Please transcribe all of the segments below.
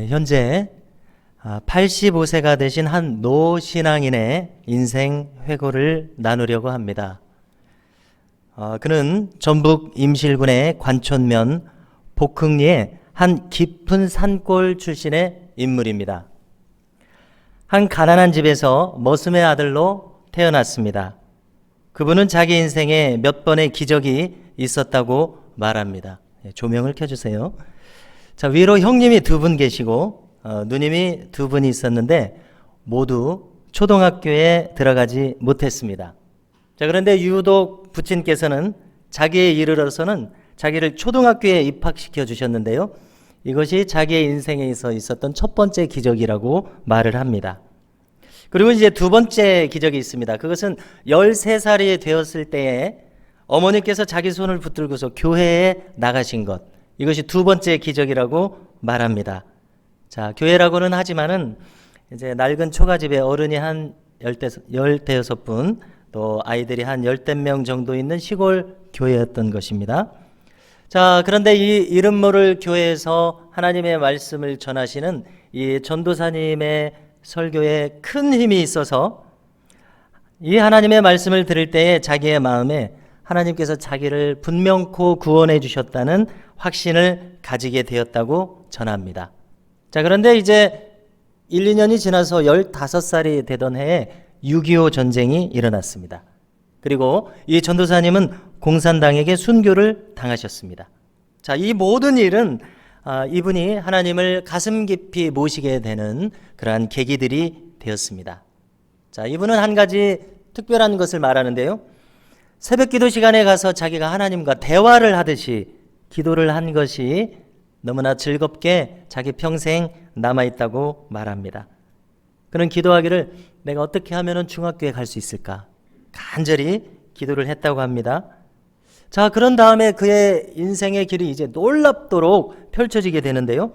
현재 85세가 되신 한 노신앙인의 인생 회고를 나누려고 합니다. 그는 전북 임실군의 관촌면 복흥리의 한 깊은 산골 출신의 인물입니다. 한 가난한 집에서 머슴의 아들로 태어났습니다. 그분은 자기 인생에 몇 번의 기적이 있었다고 말합니다. 조명을 켜주세요. 자, 위로 형님이 2분 계시고 누님이 2분이 있었는데 모두 초등학교에 들어가지 못했습니다. 자, 그런데 유독 부친께서는 자기에 이르러서는 자기를 초등학교에 입학시켜 주셨는데요. 이것이 자기의 인생에 있었던 첫 번째 기적이라고 말을 합니다. 그리고 이제 두 번째 기적이 있습니다. 그것은 13살이 되었을 때에 어머니께서 자기 손을 붙들고서 교회에 나가신 것. 이것이 두 번째 기적이라고 말합니다. 자, 교회라고는 하지만은 이제 낡은 초가집에 어른이 한 15분, 또 아이들이 한 10명 정도 있는 시골 교회였던 것입니다. 자, 그런데 이 이름 모를 교회에서 하나님의 말씀을 전하시는 이 전도사님의 설교에 큰 힘이 있어서 이 하나님의 말씀을 들을 때에 자기의 마음에 하나님께서 자기를 분명코 구원해 주셨다는 확신을 가지게 되었다고 전합니다. 자, 그런데 이제 1, 2년이 지나서 15살이 되던 해에 6.25 전쟁이 일어났습니다. 그리고 이 전도사님은 공산당에게 순교를 당하셨습니다. 자, 이 모든 일은 이분이 하나님을 가슴 깊이 모시게 되는 그러한 계기들이 되었습니다. 자, 이분은 한 가지 특별한 것을 말하는데요. 새벽 기도 시간에 가서 자기가 하나님과 대화를 하듯이 기도를 한 것이 너무나 즐겁게 자기 평생 남아있다고 말합니다. 그는 기도하기를 내가 어떻게 하면 중학교에 갈 수 있을까? 간절히 기도를 했다고 합니다. 자, 그런 다음에 그의 인생의 길이 이제 놀랍도록 펼쳐지게 되는데요.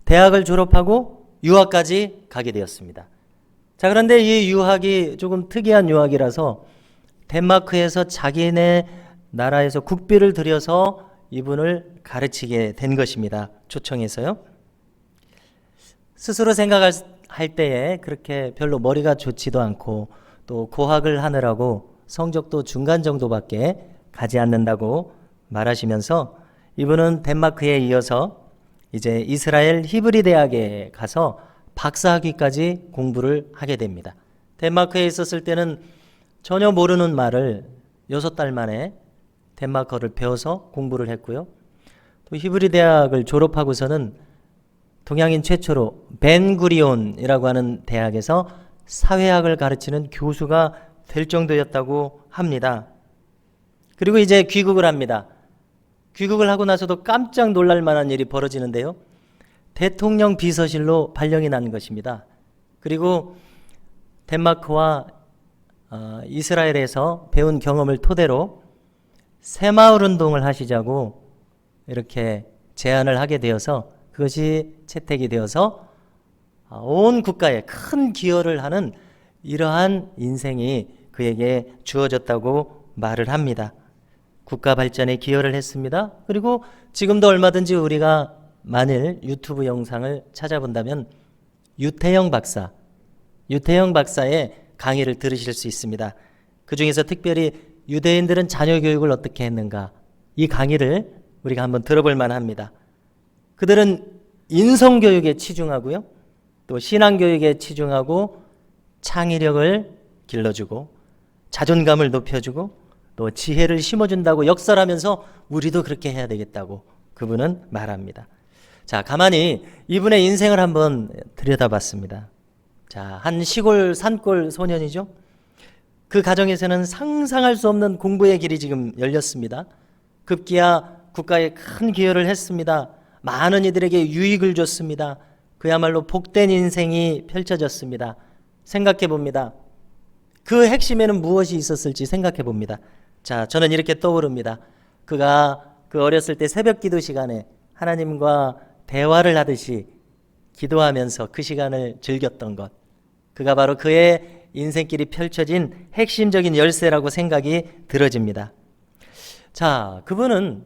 대학을 졸업하고 유학까지 가게 되었습니다. 자, 그런데 이 유학이 조금 특이한 유학이라서 덴마크에서 자기네 나라에서 국비를 들여서 이분을 가르치게 된 것입니다. 초청해서요. 스스로 생각할 때에 그렇게 별로 머리가 좋지도 않고 또 고학을 하느라고 성적도 중간 정도밖에 가지 않는다고 말하시면서 이분은 덴마크에 이어서 이제 이스라엘 히브리 대학에 가서 박사학위까지 공부를 하게 됩니다. 덴마크에 있었을 때는 전혀 모르는 말을 6달 만에 덴마크어를 배워서 공부를 했고요. 또 히브리 대학을 졸업하고서는 동양인 최초로 벤구리온이라고 하는 대학에서 사회학을 가르치는 교수가 될 정도였다고 합니다. 그리고 이제 귀국을 합니다. 귀국을 하고 나서도 깜짝 놀랄 만한 일이 벌어지는데요. 대통령 비서실로 발령이 난 것입니다. 그리고 덴마크와 이스라엘에서 배운 경험을 토대로 새마을 운동을 하시자고 이렇게 제안을 하게 되어서 그것이 채택이 되어서 온 국가에 큰 기여를 하는 이러한 인생이 그에게 주어졌다고 말을 합니다. 국가 발전에 기여를 했습니다. 그리고 지금도 얼마든지 우리가 만일 유튜브 영상을 찾아본다면 유태영 박사의 강의를 들으실 수 있습니다. 그 중에서 특별히 유대인들은 자녀 교육을 어떻게 했는가, 이 강의를 우리가 한번 들어볼 만합니다. 그들은 인성교육에 치중하고요, 또 신앙교육에 치중하고 창의력을 길러주고 자존감을 높여주고 또 지혜를 심어준다고 역설하면서 우리도 그렇게 해야 되겠다고 그분은 말합니다. 자, 가만히 이분의 인생을 한번 들여다봤습니다. 자, 한 시골 산골 소년이죠. 그 가정에서는 상상할 수 없는 공부의 길이 지금 열렸습니다. 급기야 국가에 큰 기여를 했습니다. 많은 이들에게 유익을 줬습니다. 그야말로 복된 인생이 펼쳐졌습니다. 생각해 봅니다. 그 핵심에는 무엇이 있었을지 생각해 봅니다. 자, 저는 이렇게 떠오릅니다. 그가 그 어렸을 때 새벽 기도 시간에 하나님과 대화를 하듯이 기도하면서 그 시간을 즐겼던 것, 그가 바로 그의 인생길이 펼쳐진 핵심적인 열쇠라고 생각이 들어집니다. 자, 그분은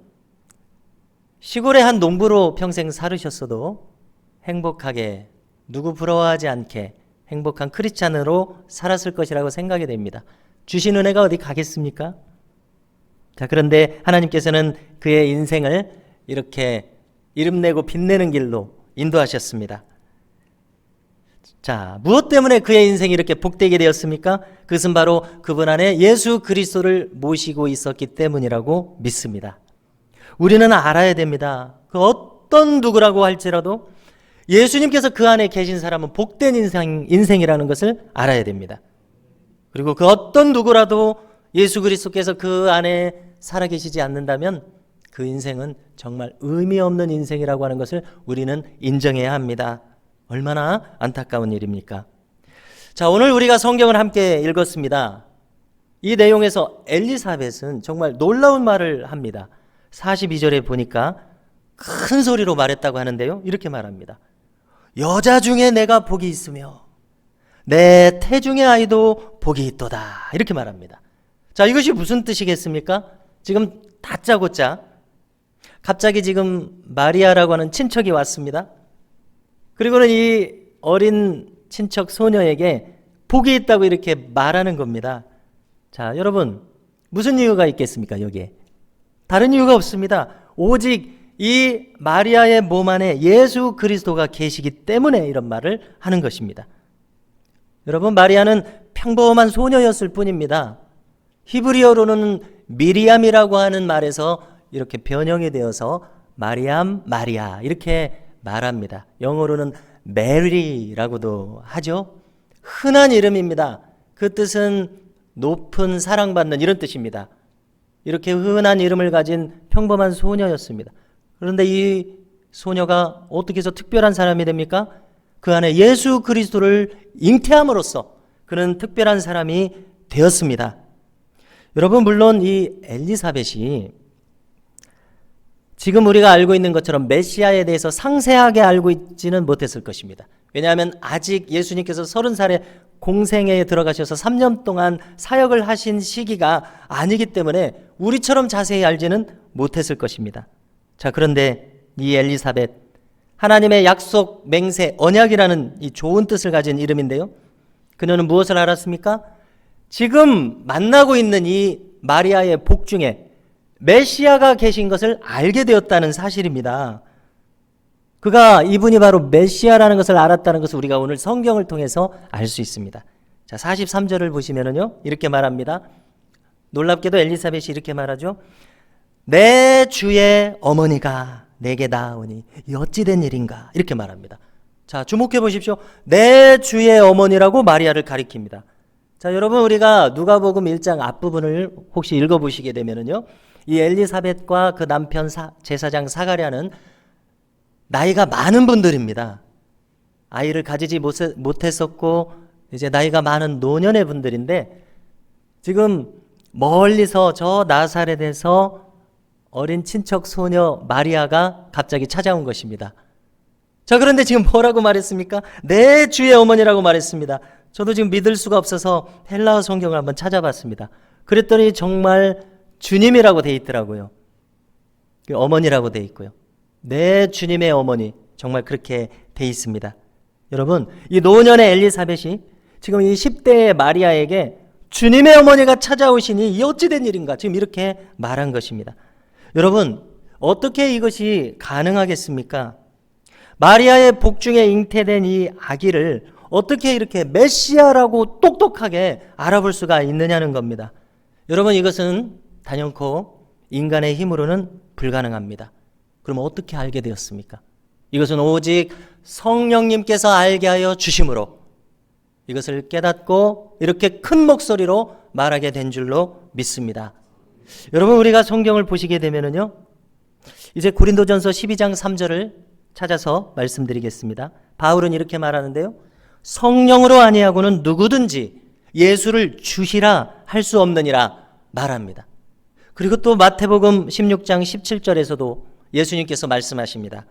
시골의 한 농부로 평생 살으셨어도 행복하게, 누구 부러워하지 않게 행복한 크리스찬으로 살았을 것이라고 생각이 됩니다. 주신 은혜가 어디 가겠습니까? 자, 그런데 하나님께서는 그의 인생을 이렇게 이름내고 빛내는 길로 인도하셨습니다. 자, 무엇 때문에 그의 인생이 이렇게 복되게 되었습니까? 그것은 바로 그분 안에 예수 그리스도를 모시고 있었기 때문이라고 믿습니다. 우리는 알아야 됩니다. 그 어떤 누구라고 할지라도 예수님께서 그 안에 계신 사람은 복된 인생이라는 것을 알아야 됩니다. 그리고 그 어떤 누구라도 예수 그리스도께서 그 안에 살아계시지 않는다면 그 인생은 정말 의미 없는 인생이라고 하는 것을 우리는 인정해야 합니다. 얼마나 안타까운 일입니까? 자, 오늘 우리가 성경을 함께 읽었습니다. 이 내용에서 엘리사벳은 정말 놀라운 말을 합니다. 42절에 보니까 큰 소리로 말했다고 하는데요, 이렇게 말합니다. 여자 중에 내가 복이 있으며 내 태중의 아이도 복이 있도다, 이렇게 말합니다. 자, 이것이 무슨 뜻이겠습니까? 지금 다짜고짜 갑자기 지금 마리아라고 하는 친척이 왔습니다. 그리고는 이 어린 친척 소녀에게 복이 있다고 이렇게 말하는 겁니다. 자, 여러분, 무슨 이유가 있겠습니까, 여기에? 다른 이유가 없습니다. 오직 이 마리아의 몸 안에 예수 그리스도가 계시기 때문에 이런 말을 하는 것입니다. 여러분, 마리아는 평범한 소녀였을 뿐입니다. 히브리어로는 미리암이라고 하는 말에서 이렇게 변형이 되어서 마리암, 마리아 이렇게 말합니다. 영어로는 메리라고도 하죠. 흔한 이름입니다. 그 뜻은 높은 사랑받는 이런 뜻입니다. 이렇게 흔한 이름을 가진 평범한 소녀였습니다. 그런데 이 소녀가 어떻게 해서 특별한 사람이 됩니까? 그 안에 예수 그리스도를 잉태함으로써 그는 특별한 사람이 되었습니다. 여러분, 물론 이 엘리사벳이 지금 우리가 알고 있는 것처럼 메시아에 대해서 상세하게 알고 있지는 못했을 것입니다. 왜냐하면 아직 예수님께서 30살에 공생애에 들어가셔서 3년 동안 사역을 하신 시기가 아니기 때문에 우리처럼 자세히 알지는 못했을 것입니다. 자, 그런데 이 엘리사벳, 하나님의 약속, 맹세, 언약이라는 이 좋은 뜻을 가진 이름인데요, 그녀는 무엇을 알았습니까? 지금 만나고 있는 이 마리아의 복 중에 메시아가 계신 것을 알게 되었다는 사실입니다. 그가 이분이 바로 메시아라는 것을 알았다는 것을 우리가 오늘 성경을 통해서 알 수 있습니다. 자, 43절을 보시면은요, 이렇게 말합니다. 놀랍게도 엘리사벳이 이렇게 말하죠. 내 주의 어머니가 내게 낳으니 이 어찌 된 일인가, 이렇게 말합니다. 자, 주목해 보십시오. 내 주의 어머니라고 마리아를 가리킵니다. 자, 여러분, 우리가 누가복음 1장 앞부분을 혹시 읽어보시게 되면은요, 이 엘리사벳과 그 남편 제사장 사가랴는 나이가 많은 분들입니다. 아이를 가지지 못했었고 이제 나이가 많은 노년의 분들인데, 지금 멀리서 저 나사렛에서 어린 친척 소녀 마리아가 갑자기 찾아온 것입니다. 자, 그런데 지금 뭐라고 말했습니까? 내 주의 어머니라고 말했습니다. 저도 지금 믿을 수가 없어서 헬라어 성경을 한번 찾아봤습니다. 그랬더니 정말 주님이라고 돼 있더라고요. 어머니라고 돼 있고요. 내 주님의 어머니, 정말 그렇게 돼 있습니다. 여러분, 이 노년의 엘리사벳이 지금 이 10대의 마리아에게 주님의 어머니가 찾아오시니 이 어찌 된 일인가, 지금 이렇게 말한 것입니다. 여러분, 어떻게 이것이 가능하겠습니까? 마리아의 복중에 잉태된 이 아기를 어떻게 이렇게 메시아라고 똑똑하게 알아볼 수가 있느냐는 겁니다. 여러분, 이것은 단연코 인간의 힘으로는 불가능합니다. 그럼 어떻게 알게 되었습니까? 이것은 오직 성령님께서 알게 하여 주심으로 이것을 깨닫고 이렇게 큰 목소리로 말하게 된 줄로 믿습니다. 여러분, 우리가 성경을 보시게 되면은요, 이제 고린도전서 12장 3절을 찾아서 말씀드리겠습니다. 바울은 이렇게 말하는데요, 성령으로 아니하고는 누구든지 예수를 주시라 할 수 없느니라 말합니다. 그리고 또 마태복음 16장 17절에서도 예수님께서 말씀하십니다.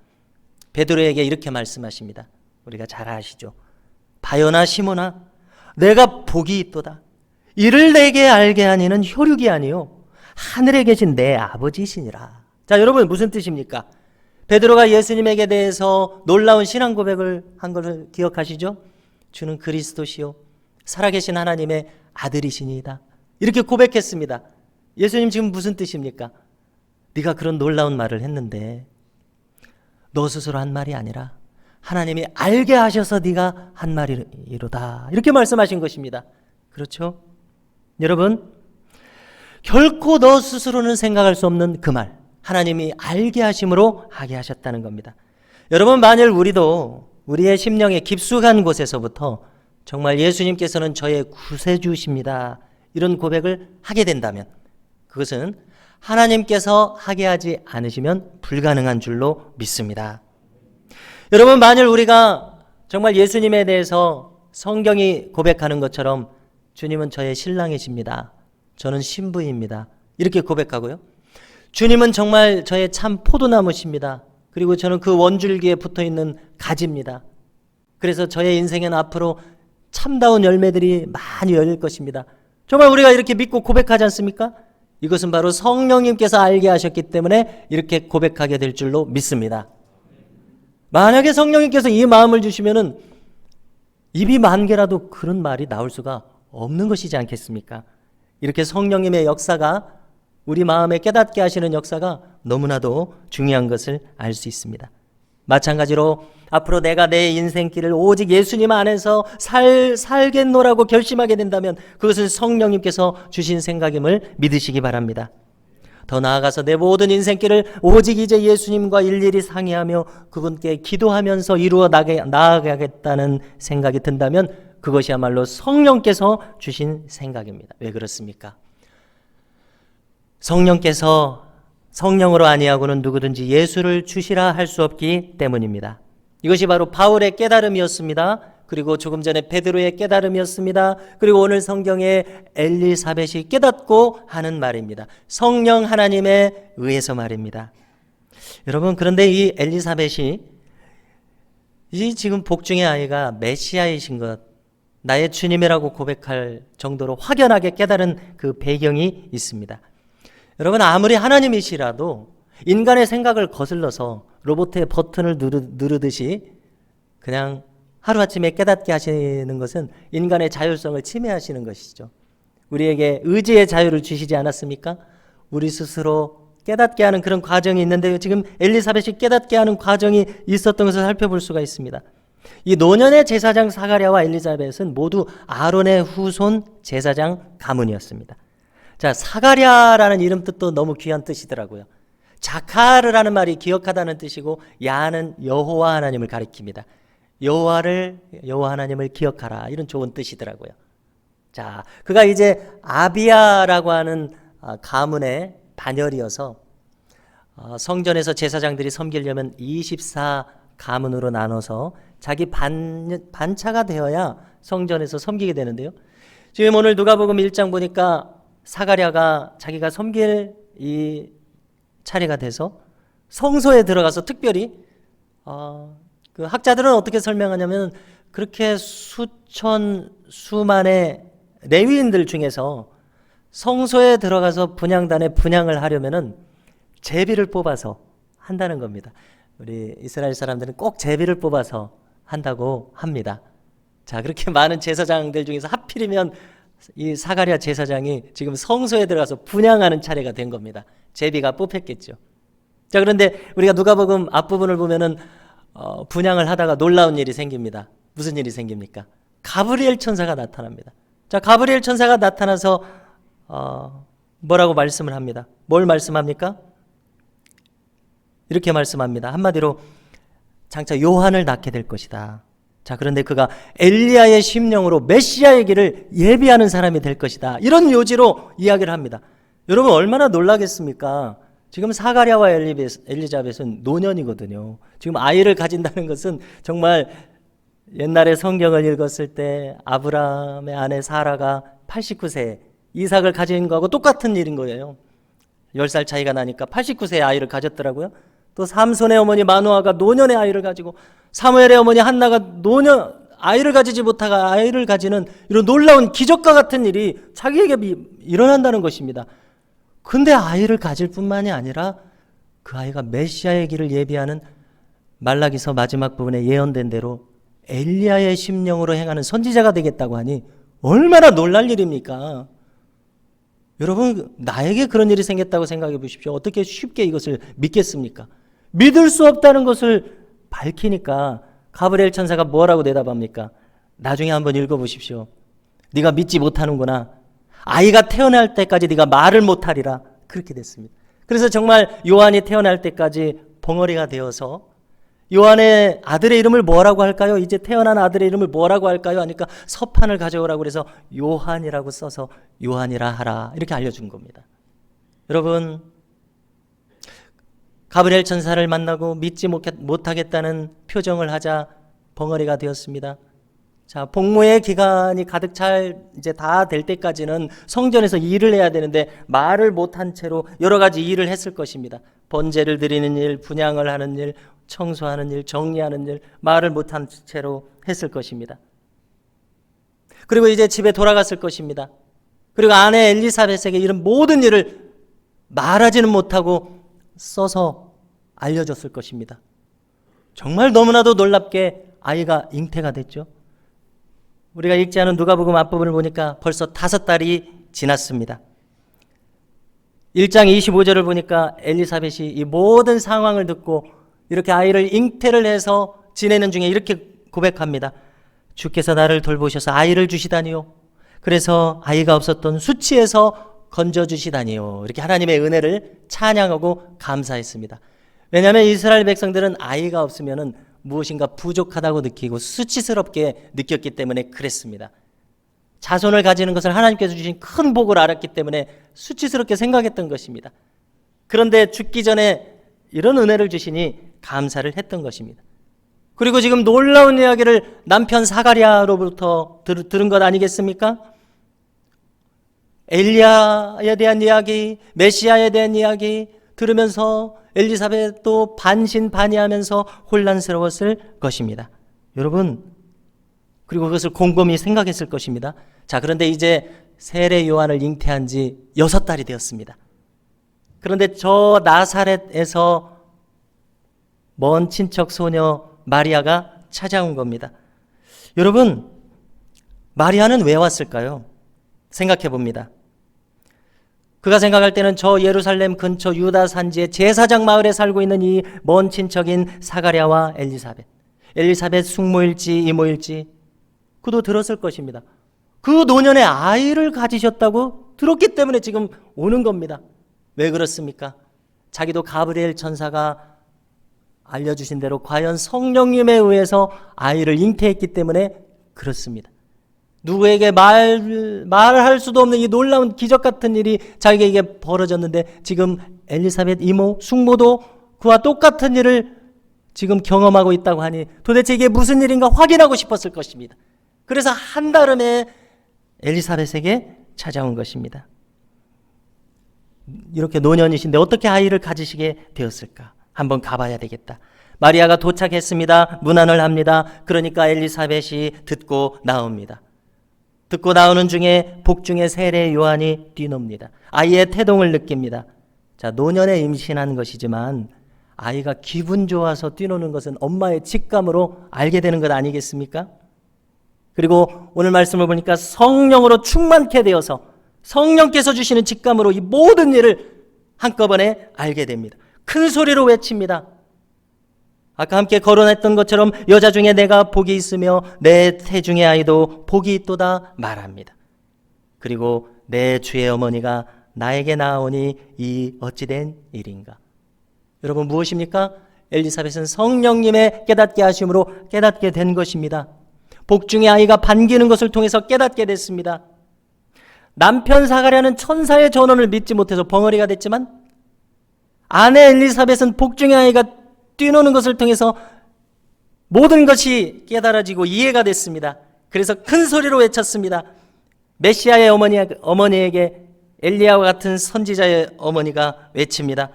베드로에게 이렇게 말씀하십니다. 우리가 잘 아시죠? 바요나 시몬아, 내가 복이 있도다. 이를 내게 알게 하니는 혈육이 아니요 하늘에 계신 내 아버지시니라. 자, 여러분, 무슨 뜻입니까? 베드로가 예수님에게 대해서 놀라운 신앙 고백을 한 것을 기억하시죠? 주는 그리스도시요 살아계신 하나님의 아들이시니이다. 이렇게 고백했습니다. 예수님 지금 무슨 뜻입니까? 네가 그런 놀라운 말을 했는데 너 스스로 한 말이 아니라 하나님이 알게 하셔서 네가 한 말이로다. 이렇게 말씀하신 것입니다. 그렇죠? 여러분, 결코 너 스스로는 생각할 수 없는 그 말, 하나님이 알게 하심으로 하게 하셨다는 겁니다. 여러분, 만일 우리도 우리의 심령의 깊숙한 곳에서부터 정말 예수님께서는 저의 구세주십니다, 이런 고백을 하게 된다면 그것은 하나님께서 하게 하지 않으시면 불가능한 줄로 믿습니다. 여러분, 만일 우리가 정말 예수님에 대해서 성경이 고백하는 것처럼 주님은 저의 신랑이십니다, 저는 신부입니다, 이렇게 고백하고요, 주님은 정말 저의 참 포도나무십니다, 그리고 저는 그 원줄기에 붙어있는 가지입니다, 그래서 저의 인생에는 앞으로 참다운 열매들이 많이 열릴 것입니다, 정말 우리가 이렇게 믿고 고백하지 않습니까? 이것은 바로 성령님께서 알게 하셨기 때문에 이렇게 고백하게 될 줄로 믿습니다. 만약에 성령님께서 이 마음을 주시면은 입이 만 개라도 그런 말이 나올 수가 없는 것이지 않겠습니까? 이렇게 성령님의 역사가 우리 마음에 깨닫게 하시는 역사가 너무나도 중요한 것을 알 수 있습니다. 마찬가지로 앞으로 내가 내 인생길을 오직 예수님 안에서 살겠노라고 결심하게 된다면 그것은 성령님께서 주신 생각임을 믿으시기 바랍니다. 더 나아가서 내 모든 인생길을 오직 이제 예수님과 일일이 상의하며 그분께 기도하면서 이루어 나아가겠다는 생각이 든다면 그것이야말로 성령께서 주신 생각입니다. 왜 그렇습니까? 성령으로 아니하고는 누구든지 예수를 주시라 할 수 없기 때문입니다. 이것이 바로 바울의 깨달음이었습니다. 그리고 조금 전에 베드로의 깨달음이었습니다. 그리고 오늘 성경에 엘리사벳이 깨닫고 하는 말입니다. 성령 하나님에 의해서 말입니다. 여러분, 그런데 이 엘리사벳이 이 지금 복중의 아이가 메시아이신 것, 나의 주님이라고 고백할 정도로 확연하게 깨달은 그 배경이 있습니다. 여러분, 아무리 하나님이시라도 인간의 생각을 거슬러서 로봇의 버튼을 누르듯이 그냥 하루아침에 깨닫게 하시는 것은 인간의 자율성을 침해하시는 것이죠. 우리에게 의지의 자유를 주시지 않았습니까? 우리 스스로 깨닫게 하는 그런 과정이 있는데요. 지금 엘리사벳이 깨닫게 하는 과정이 있었던 것을 살펴볼 수가 있습니다. 이 노년의 제사장 사가랴와 엘리사벳은 모두 아론의 후손 제사장 가문이었습니다. 자, 사가랴라는 이름 뜻도 너무 귀한 뜻이더라고요. 자카르라는 말이 기억하다는 뜻이고 야는 여호와 하나님을 가리킵니다. 여호와 하나님을 기억하라, 이런 좋은 뜻이더라고요. 자, 그가 이제 아비야라고 하는 가문의 반열이어서 성전에서 제사장들이 섬기려면 24 가문으로 나눠서 자기 반차가 되어야 성전에서 섬기게 되는데요. 지금 오늘 누가복음 1장 보니까 사가랴가 자기가 섬길 이 차례가 돼서 성소에 들어가서 특별히 그 학자들은 어떻게 설명하냐면 그렇게 수만의 레위인들 중에서 성소에 들어가서 분향단에 분향을 하려면은 제비를 뽑아서 한다는 겁니다. 우리 이스라엘 사람들은 꼭 제비를 뽑아서 한다고 합니다. 자, 그렇게 많은 제사장들 중에서 하필이면 이 사가랴 제사장이 지금 성소에 들어가서 분향하는 차례가 된 겁니다. 제비가 뽑혔겠죠. 자, 그런데 우리가 누가복음 앞부분을 보면은 분향을 하다가 놀라운 일이 생깁니다. 무슨 일이 생깁니까? 가브리엘 천사가 나타납니다. 자, 가브리엘 천사가 나타나서 뭐라고 말씀을 합니다. 뭘 말씀합니까? 이렇게 말씀합니다. 한마디로 장차 요한을 낳게 될 것이다. 자, 그런데 그가 엘리야의 심령으로 메시아의 길을 예비하는 사람이 될 것이다. 이런 요지로 이야기를 합니다. 여러분, 얼마나 놀라겠습니까? 지금 사가랴와 엘리자벳은 노년이거든요. 지금 아이를 가진다는 것은 정말 옛날에 성경을 읽었을 때 아브라함의 아내 사라가 89세에 이삭을 가진 거하고 똑같은 일인 거예요. 10살 차이가 나니까 89세에 아이를 가졌더라고요. 또 삼손의 어머니 마노아가 노년의 아이를 가지고 사무엘의 어머니 한나가 노년 아이를 가지지 못하가 아이를 가지는 이런 놀라운 기적과 같은 일이 자기에게 일어난다는 것입니다. 근데 아이를 가질 뿐만이 아니라 그 아이가 메시아의 길을 예비하는 말라기서 마지막 부분에 예언된 대로 엘리야의 심령으로 행하는 선지자가 되겠다고 하니 얼마나 놀랄 일입니까? 여러분, 나에게 그런 일이 생겼다고 생각해 보십시오. 어떻게 쉽게 이것을 믿겠습니까? 믿을 수 없다는 것을 밝히니까 가브리엘 천사가 뭐라고 대답합니까? 나중에 한번 읽어보십시오. 네가 믿지 못하는구나. 아이가 태어날 때까지 네가 말을 못하리라. 그렇게 됐습니다. 그래서 정말 요한이 태어날 때까지 벙어리가 되어서 요한의 아들의 이름을 뭐라고 할까요? 이제 태어난 아들의 이름을 뭐라고 할까요? 하니까 서판을 가져오라고 그래서 요한이라고 써서 요한이라 하라. 이렇게 알려준 겁니다. 여러분, 가브리엘 천사를 만나고 믿지 못하겠다는 표정을 하자 벙어리가 되었습니다. 자, 복무의 기간이 가득 이제 다 될 때까지는 성전에서 일을 해야 되는데 말을 못한 채로 여러 가지 일을 했을 것입니다. 번제를 드리는 일, 분향을 하는 일, 청소하는 일, 정리하는 일, 말을 못한 채로 했을 것입니다. 그리고 이제 집에 돌아갔을 것입니다. 그리고 아내 엘리사벳에게 이런 모든 일을 말하지는 못하고 써서 알려줬을 것입니다. 정말 너무나도 놀랍게 아이가 잉태가 됐죠. 우리가 읽지 않은 누가복음 앞부분을 보니까 벌써 5달이 지났습니다. 1장 25절을 보니까 엘리사벳이 이 모든 상황을 듣고 이렇게 아이를 잉태를 해서 지내는 중에 이렇게 고백합니다. 주께서 나를 돌보셔서 아이를 주시다니요. 그래서 아이가 없었던 수치에서 건져주시다니요. 이렇게 하나님의 은혜를 찬양하고 감사했습니다. 왜냐하면 이스라엘 백성들은 아이가 없으면 무엇인가 부족하다고 느끼고 수치스럽게 느꼈기 때문에 그랬습니다. 자손을 가지는 것을 하나님께서 주신 큰 복을 알았기 때문에 수치스럽게 생각했던 것입니다. 그런데 죽기 전에 이런 은혜를 주시니 감사를 했던 것입니다. 그리고 지금 놀라운 이야기를 남편 사가랴로부터 들은 것 아니겠습니까? 엘리야에 대한 이야기, 메시아에 대한 이야기 들으면서 엘리사벳도 반신반의하면서 혼란스러웠을 것입니다. 여러분, 그리고 그것을 곰곰이 생각했을 것입니다. 자, 그런데 이제 세례 요한을 잉태한 지 6달이 되었습니다. 그런데 저 나사렛에서 먼 친척 소녀 마리아가 찾아온 겁니다. 여러분, 마리아는 왜 왔을까요? 생각해 봅니다. 그가 생각할 때는 저 예루살렘 근처 유다 산지의 제사장 마을에 살고 있는 이 먼 친척인 사가랴와 엘리사벳. 엘리사벳 숙모일지 이모일지 그도 들었을 것입니다. 그 노년에 아이를 가지셨다고 들었기 때문에 지금 오는 겁니다. 왜 그렇습니까? 자기도 가브리엘 천사가 알려주신 대로 과연 성령님에 의해서 아이를 잉태했기 때문에 그렇습니다. 누구에게 말할 수도 없는 이 놀라운 기적 같은 일이 자기에게 벌어졌는데 지금 엘리사벳 이모, 숙모도 그와 똑같은 일을 지금 경험하고 있다고 하니 도대체 이게 무슨 일인가 확인하고 싶었을 것입니다. 그래서 한달음에 엘리사벳에게 찾아온 것입니다. 이렇게 노년이신데 어떻게 아이를 가지시게 되었을까? 한번 가봐야 되겠다. 마리아가 도착했습니다. 문안을 합니다. 그러니까 엘리사벳이 듣고 나옵니다. 듣고 나오는 중에 복중의 세례 요한이 뛰놉니다. 아이의 태동을 느낍니다. 자, 노년에 임신한 것이지만 아이가 기분 좋아서 뛰노는 것은 엄마의 직감으로 알게 되는 것 아니겠습니까? 그리고 오늘 말씀을 보니까 성령으로 충만케 되어서 성령께서 주시는 직감으로 이 모든 일을 한꺼번에 알게 됩니다. 큰 소리로 외칩니다. 아까 함께 거론했던 것처럼 여자 중에 내가 복이 있으며 내 태중의 아이도 복이 있도다 말합니다. 그리고 내 주의 어머니가 나에게 나오니 이 어찌된 일인가. 여러분 무엇입니까? 엘리사벳은 성령님의 깨닫게 하심으로 깨닫게 된 것입니다. 복중의 아이가 반기는 것을 통해서 깨닫게 됐습니다. 남편 사가랴는 천사의 전언을 믿지 못해서 벙어리가 됐지만 아내 엘리사벳은 복중의 아이가 뛰노는 것을 통해서 모든 것이 깨달아지고 이해가 됐습니다. 그래서 큰 소리로 외쳤습니다. 메시아의 어머니에게 엘리야와 같은 선지자의 어머니가 외칩니다.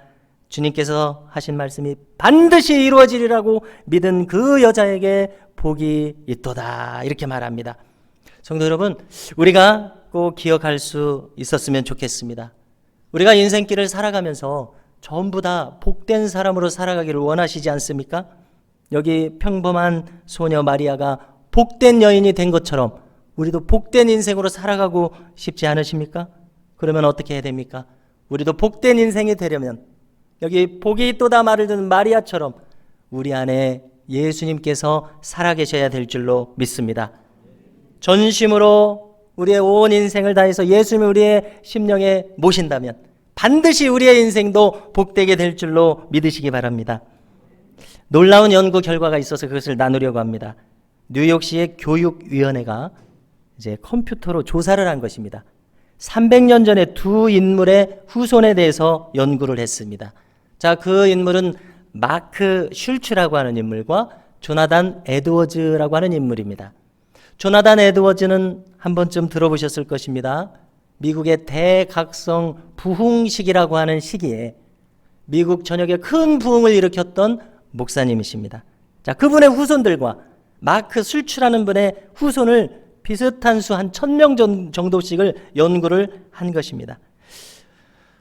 주님께서 하신 말씀이 반드시 이루어지리라고 믿은 그 여자에게 복이 있도다. 이렇게 말합니다. 성도 여러분, 우리가 꼭 기억할 수 있었으면 좋겠습니다. 우리가 인생길을 살아가면서 전부 다 복된 사람으로 살아가기를 원하시지 않습니까? 여기 평범한 소녀 마리아가 복된 여인이 된 것처럼 우리도 복된 인생으로 살아가고 싶지 않으십니까? 그러면 어떻게 해야 됩니까? 우리도 복된 인생이 되려면 여기 복이 있도다 말을 듣는 마리아처럼 우리 안에 예수님께서 살아계셔야 될 줄로 믿습니다. 전심으로 우리의 온 인생을 다해서 예수님을 우리의 심령에 모신다면 반드시 우리의 인생도 복되게 될 줄로 믿으시기 바랍니다. 놀라운 연구 결과가 있어서 그것을 나누려고 합니다. 뉴욕시의 교육위원회가 이제 컴퓨터로 조사를 한 것입니다. 300년 전에 두 인물의 후손에 대해서 연구를 했습니다. 자, 그 인물은 마크 슐츠라고 하는 인물과 조나단 에드워즈라고 하는 인물입니다. 조나단 에드워즈는 한 번쯤 들어보셨을 것입니다. 미국의 대각성 부흥시기라고 하는 시기에 미국 전역에 큰 부흥을 일으켰던 목사님이십니다. 자, 그분의 후손들과 마크 슐츠라는 분의 후손을 비슷한 수 한 1000명 정도씩을 연구를 한 것입니다.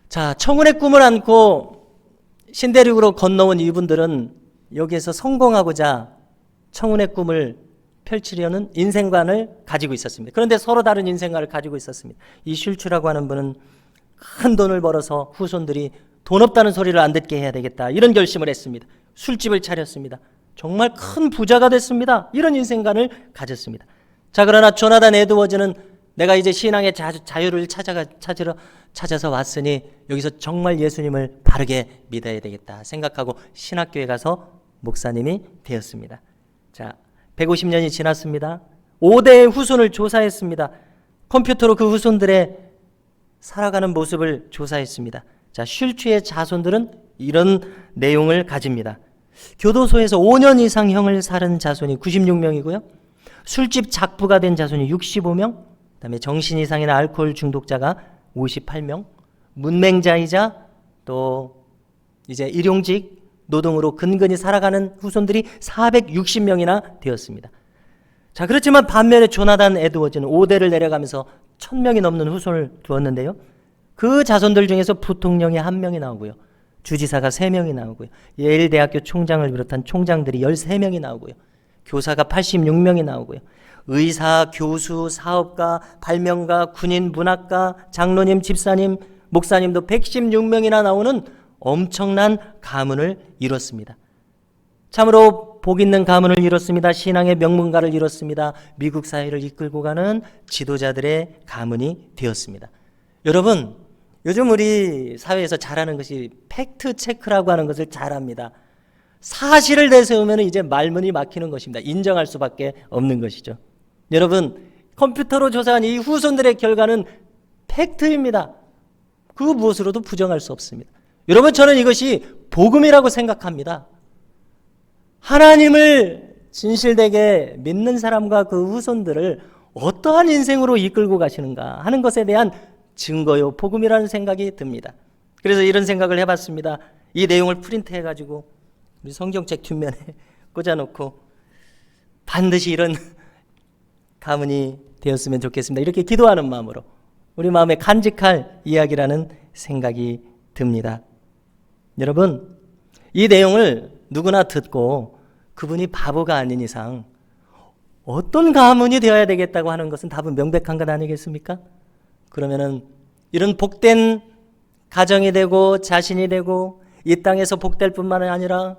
자, 청운의 꿈을 안고 신대륙으로 건너온 이분들은 여기에서 성공하고자 청운의 꿈을 펼치려는 인생관을 가지고 있었습니다. 그런데 서로 다른 인생관을 가지고 있었습니다. 이 슐츠라고 하는 분은 큰 돈을 벌어서 후손들이 돈 없다는 소리를 안 듣게 해야 되겠다, 이런 결심을 했습니다. 술집을 차렸습니다. 정말 큰 부자가 됐습니다. 이런 인생관을 가졌습니다. 자, 그러나 조나단 에드워즈는 내가 이제 신앙의 자유를 찾아서 왔으니 여기서 정말 예수님을 바르게 믿어야 되겠다 생각하고 신학교에 가서 목사님이 되었습니다. 자, 150년이 지났습니다. 5대의 후손을 조사했습니다. 컴퓨터로 그 후손들의 살아가는 모습을 조사했습니다. 자, 슐츠의 자손들은 이런 내용을 가집니다. 교도소에서 5년 이상 형을 살은 자손이 96명이고요. 술집 작부가 된 자손이 65명, 그다음에 정신 이상이나 알코올 중독자가 58명, 문맹자이자 또 이제 일용직 노동으로 근근히 살아가는 후손들이 460명이나 되었습니다. 자, 그렇지만 반면에 조나단 에드워즈는 5대를 내려가면서 1000명이 넘는 후손을 두었는데요. 그 자손들 중에서 부통령이 1명이 나오고요. 주지사가 3명이 나오고요. 예일대학교 총장을 비롯한 총장들이 13명이 나오고요. 교사가 86명이 나오고요. 의사, 교수, 사업가, 발명가, 군인, 문학가, 장로님, 집사님, 목사님도 116명이나 나오는 엄청난 가문을 이뤘습니다. 참으로 복 있는 가문을 이뤘습니다. 신앙의 명문가를 이뤘습니다. 미국 사회를 이끌고 가는 지도자들의 가문이 되었습니다. 여러분, 요즘 우리 사회에서 잘하는 것이 팩트 체크라고 하는 것을 잘합니다. 사실을 내세우면 이제 말문이 막히는 것입니다. 인정할 수밖에 없는 것이죠. 여러분, 컴퓨터로 조사한 이 후손들의 결과는 팩트입니다. 그 무엇으로도 부정할 수 없습니다. 여러분, 저는 이것이 복음이라고 생각합니다. 하나님을 진실되게 믿는 사람과 그 후손들을 어떠한 인생으로 이끌고 가시는가 하는 것에 대한 증거요, 복음이라는 생각이 듭니다. 그래서 이런 생각을 해봤습니다. 이 내용을 프린트해가지고 우리 성경책 뒷면에 꽂아놓고 반드시 이런 가문이 되었으면 좋겠습니다. 이렇게 기도하는 마음으로 우리 마음에 간직할 이야기라는 생각이 듭니다. 여러분, 이 내용을 누구나 듣고 그분이 바보가 아닌 이상 어떤 가문이 되어야 되겠다고 하는 것은 답은 명백한 것 아니겠습니까? 그러면은 이런 복된 가정이 되고 자신이 되고 이 땅에서 복될 뿐만 아니라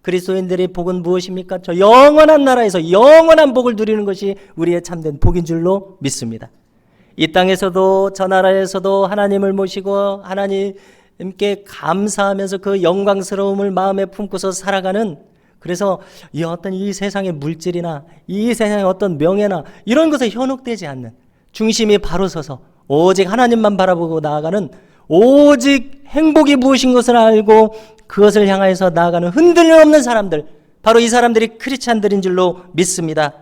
그리스도인들의 복은 무엇입니까? 저 영원한 나라에서 영원한 복을 누리는 것이 우리의 참된 복인 줄로 믿습니다. 이 땅에서도 저 나라에서도 하나님을 모시고 하나님께 감사하면서 그 영광스러움을 마음에 품고서 살아가는, 그래서 이 세상의 물질이나 이 세상의 어떤 명예나 이런 것에 현혹되지 않는, 중심이 바로 서서 오직 하나님만 바라보고 나아가는, 오직 행복이 무엇인 것을 알고 그것을 향하여서 나아가는 흔들림 없는 사람들, 바로 이 사람들이 크리스찬들인 줄로 믿습니다.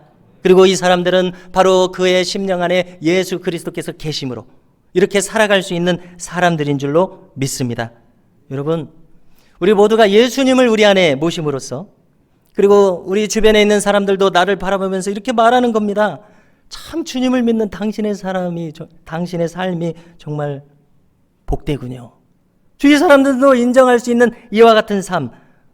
그리고 이 사람들은 바로 그의 심령 안에 예수 그리스도께서 계심으로 이렇게 살아갈 수 있는 사람들인 줄로 믿습니다. 여러분, 우리 모두가 예수님을 우리 안에 모심으로써, 그리고 우리 주변에 있는 사람들도 나를 바라보면서 이렇게 말하는 겁니다. 참 주님을 믿는 당신의 삶이 정말 복되군요. 주위 사람들도 인정할 수 있는 이와 같은 삶,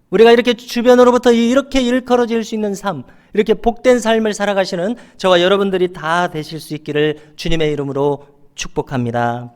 우리가 이렇게 주변으로부터 이렇게 일컬어질 수 있는 삶, 이렇게 복된 삶을 살아가시는 저와 여러분들이 다 되실 수 있기를 주님의 이름으로 축복합니다.